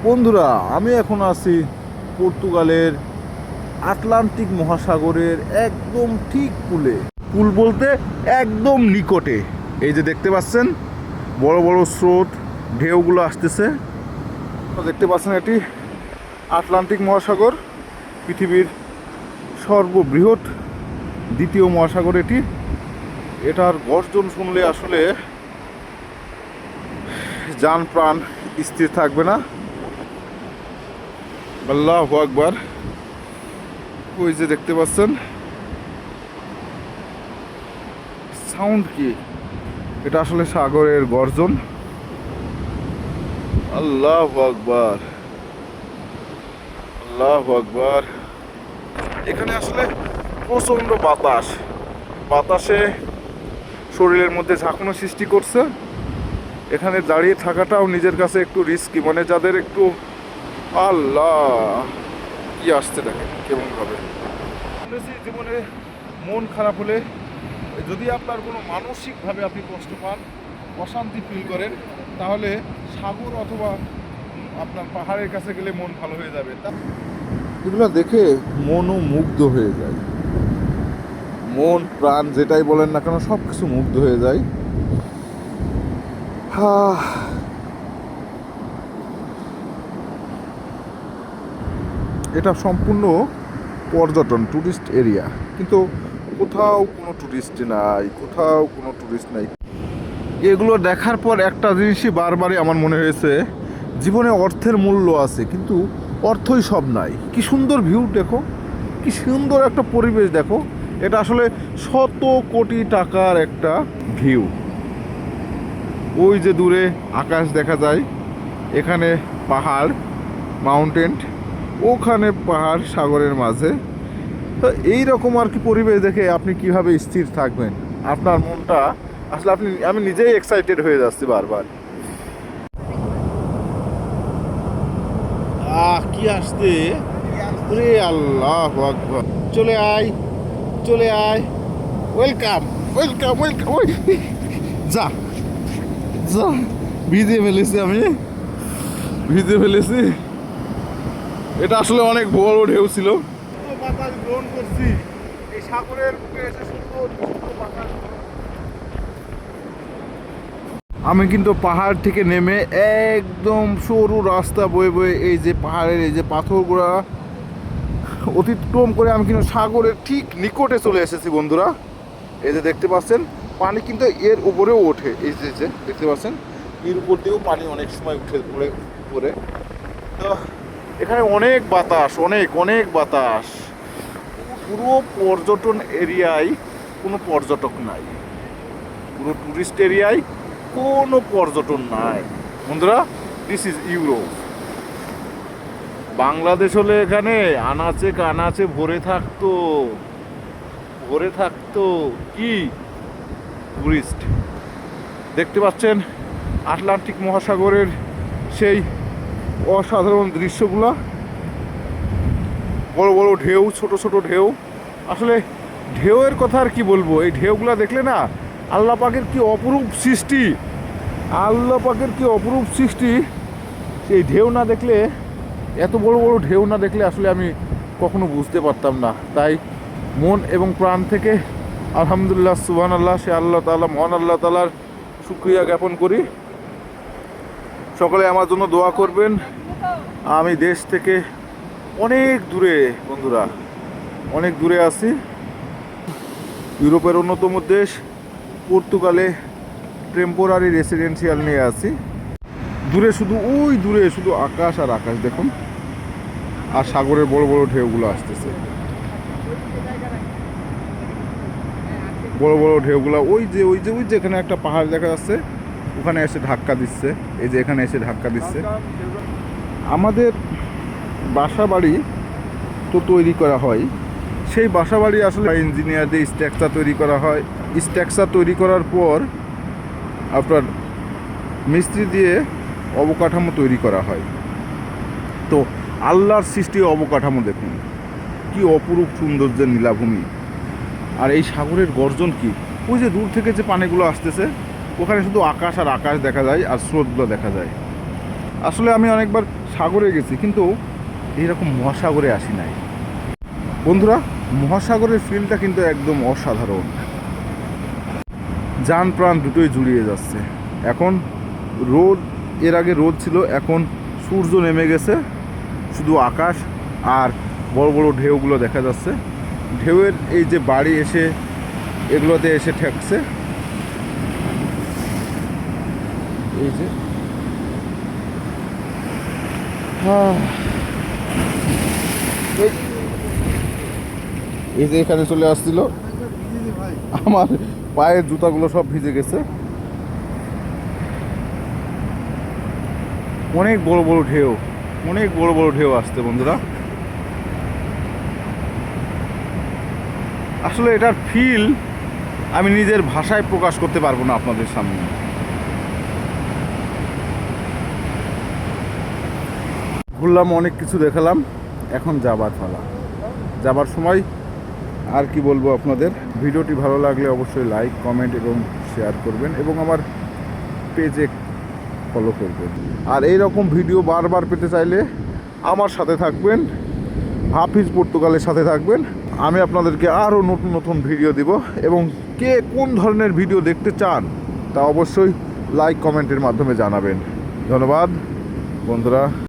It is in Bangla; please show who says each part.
Speaker 1: বন্ধুরা, আমি এখন আছি পর্তুগালের আটলান্টিক মহাসাগরের একদম ঠিক কূলে। কূল বলতে একদম নিকটে। এই যে দেখতে পাচ্ছেন বড় বড় স্রোত, ঢেউগুলো আসতেছে। দেখতে পাচ্ছেন এটি আটলান্টিক মহাসাগর, পৃথিবীর সর্ববৃহৎ দ্বিতীয় মহাসাগর এটি। এটার গর্জন শুনলে আসলে জান প্রাণ স্থির থাকবে না। আল্লাহু আকবার। ওই যে দেখতে পাচ্ছেন সাউন্ড কি, এটা আসলে সাগরের গর্জন। আল্লাহু আকবার, আল্লাহু আকবার। এখানে আসলে প্রচণ্ড বাতাসে শরীরের মধ্যে ঝাঁকুনো সৃষ্টি করছে। এখানে দাঁড়িয়ে থাকাটাও নিজের কাছে একটু রিস্কি, মানে যাদের একটু আল্লাহ কি আসছে দেখেন কেমন ভাবে। জীবনে মন খারাপ হলে, যদি আপনার কোনো মানসিকভাবে আপনি কষ্ট পান, অশান্তি ফিল করেন, তাহলে সাগর অথবা আপনার পাহাড়ের কাছে গেলে মন ভালো হয়ে যাবে। এগুলো দেখে মনও মুগ্ধ হয়ে যায়, মন প্রাণ যেটাই বলেন না কেন সব কিছু মুগ্ধ হয়ে যায়। এটা সম্পূর্ণ পর্যটন, টুরিস্ট এরিয়া, কিন্তু কোথাও কোনো টুরিস্ট নাই। এগুলো দেখার পর একটা জিনিসই বারবারই আমার মনে হয়েছে, জীবনে অর্থের মূল্য আছে কিন্তু অর্থই সব নাই। কি সুন্দর ভিউ দেখো, কি সুন্দর একটা পরিবেশ দেখো। এটা আসলে শত কোটি টাকার একটা ভিউ। ওই যে দূরে আকাশ দেখা যায়, এখানে পাহাড়, মাউন্টেন, ওখানে পাহাড় সাগরের মাঝে। তো এইরকম আর কি পরিবেশ দেখে আপনি কিভাবে স্থির থাকবেন? আপনার মনটা আসলে আমি নিজেই এক্সাইটেড হয়ে যাচ্ছি বারবার। কি আসতে রে, আল্লাহু আকবার। চলে আয়, ওয়েলকাম। ওই যা যা, ভিজে ফেলেছি। এটা আসলে অনেক বড় ঢেউ ছিল। বাতাস গ্রহণ করছি এই সাগরের বুকে এসে, সুন্দর বাতাস। আমি কিন্তু পাহাড় থেকে নেমে একদম সরু রাস্তা বয়ে এই যে পাহাড়ের এই যে পাথরগুলো অতিক্রম করে আমি কিন্তু সাগরের ঠিক নিকটে চলে এসেছি বন্ধুরা। এই যে দেখতে পাচ্ছেন পানি কিন্তু এর উপরেও ওঠে। এই যে দেখতে পাচ্ছেন এর উপর দিয়েও পানি অনেক সময় উঠে পড়ে। তো এখানে অনেক বাতাস। পুরো পর্যটন এরিয়ায় কোনো পর্যটক নাই, পুরো টুরিস্ট এরিয়ায় কোনো পর্যটন নাই বন্ধুরা। This is Europe. বাংলাদেশ হলে এখানে আনাচে কানাচে ভরে থাকতো কি টুরিস্ট। দেখতে পাচ্ছেন আটলান্টিক মহাসাগরের সেই অসাধারণ দৃশ্যগুলা, বড় বড় ঢেউ, ছোট ঢেউ। আসলে ঢেউয়ের কথা আর কি বলবো, এই ঢেউগুলা দেখলে না আল্লাহ পাকের কি অপরূপ সৃষ্টি। এই ঢেউ না দেখলে, এত বড় ঢেউ না দেখলে আসলে আমি কখনো বুঝতে পারতাম না। তাই মন এবং প্রাণ থেকে আলহামদুলিল্লাহ, সুবহানাল্লাহ, সে আল্লাহ তাআলা, মহান আল্লাহ তাআলার শুকরিয়া জ্ঞাপন করি। সকলে আমার জন্য দোয়া করবেন। আমি দেশ থেকে অনেক দূরে বন্ধুরা, অনেক দূরে আছি। ইউরোপের অন্যতম দেশ পর্তুগালে টেম্পোরারি রেসিডেন্সিয়াল নিয়ে আছি। দূরে শুধু আকাশ আর আকাশ দেখুন, আর সাগরের বড় বড় ঢেউগুলো আসতেছে। বড় ঢেউগুলো ওই যে এখানে একটা পাহাড় দেখা যাচ্ছে, ওখানে এসে ধাক্কা দিচ্ছে। এই যে এখানে এসে ধাক্কা দিচ্ছে। আমাদের বাসা বাড়ি তো তৈরি করা হয়, সেই বাসা বাড়ি আসলে ইঞ্জিনিয়ার দিয়ে স্ট্রাকচার তৈরি করা হয়। স্ট্রাকচার তৈরি করার পর আপনার মিস্ত্রি দিয়ে অবকাঠামো তৈরি করা হয়। তো আল্লাহর সৃষ্টি অবকাঠামো দেখুন, কি অপরূপ সৌন্দর্যের নীলাভূমি। আর এই সাগরের গর্জন কি, ওই যে দূর থেকে যে পানিগুলো আসতেছে, ওখানে শুধু আকাশ আর আকাশ দেখা যায়, আর স্রোতগুলো দেখা যায়। আসলে আমি অনেকবার সাগরে গেছি, কিন্তু এইরকম মহাসাগরে আসি নাই বন্ধুরা। মহাসাগরের ফিলটা কিন্তু একদম অসাধারণ, যান প্রাণ দুটোই জুড়িয়ে যাচ্ছে। এখন রোদ, এর আগে রোদ ছিল, এখন সূর্য নেমে গেছে, শুধু আকাশ আর বড় বড় ঢেউগুলো দেখা যাচ্ছে। ঢেউয়ের এই যে বাড়ি এসে এগুলোতে এসে ঠেকছে, এই যে এই যে এখানে চলে আসছিল, আমার পায়ের জুতাগুলো সব ভিজে গেছে। অনেক বড় বড় ঢেউ, অনেক বড় বড় ঢেউ আসছে বন্ধুরা। আসলে এটার ফিল আমি নিজের ভাষায় প্রকাশ করতে পারবো না আপনাদের সামনে। ঘুরলাম, অনেক কিছু দেখালাম, এখন যাবার পালা। যাবার সময় আর কি বলবো আপনাদের, ভিডিওটি ভালো লাগলে অবশ্যই লাইক, কমেন্ট এবং শেয়ার করবেন এবং আমার পেজে ফলো করবেন। আর এই রকম ভিডিও বারবার পেতে চাইলে আমার সাথে থাকবেন, হাফিজ পর্তুগালের সাথে থাকবেন। আমি আপনাদেরকে আরও নতুন নতুন ভিডিও দিব এবং কে কোন ধরনের ভিডিও দেখতে চান তা অবশ্যই লাইক কমেন্টের মাধ্যমে জানাবেন। ধন্যবাদ বন্ধুরা।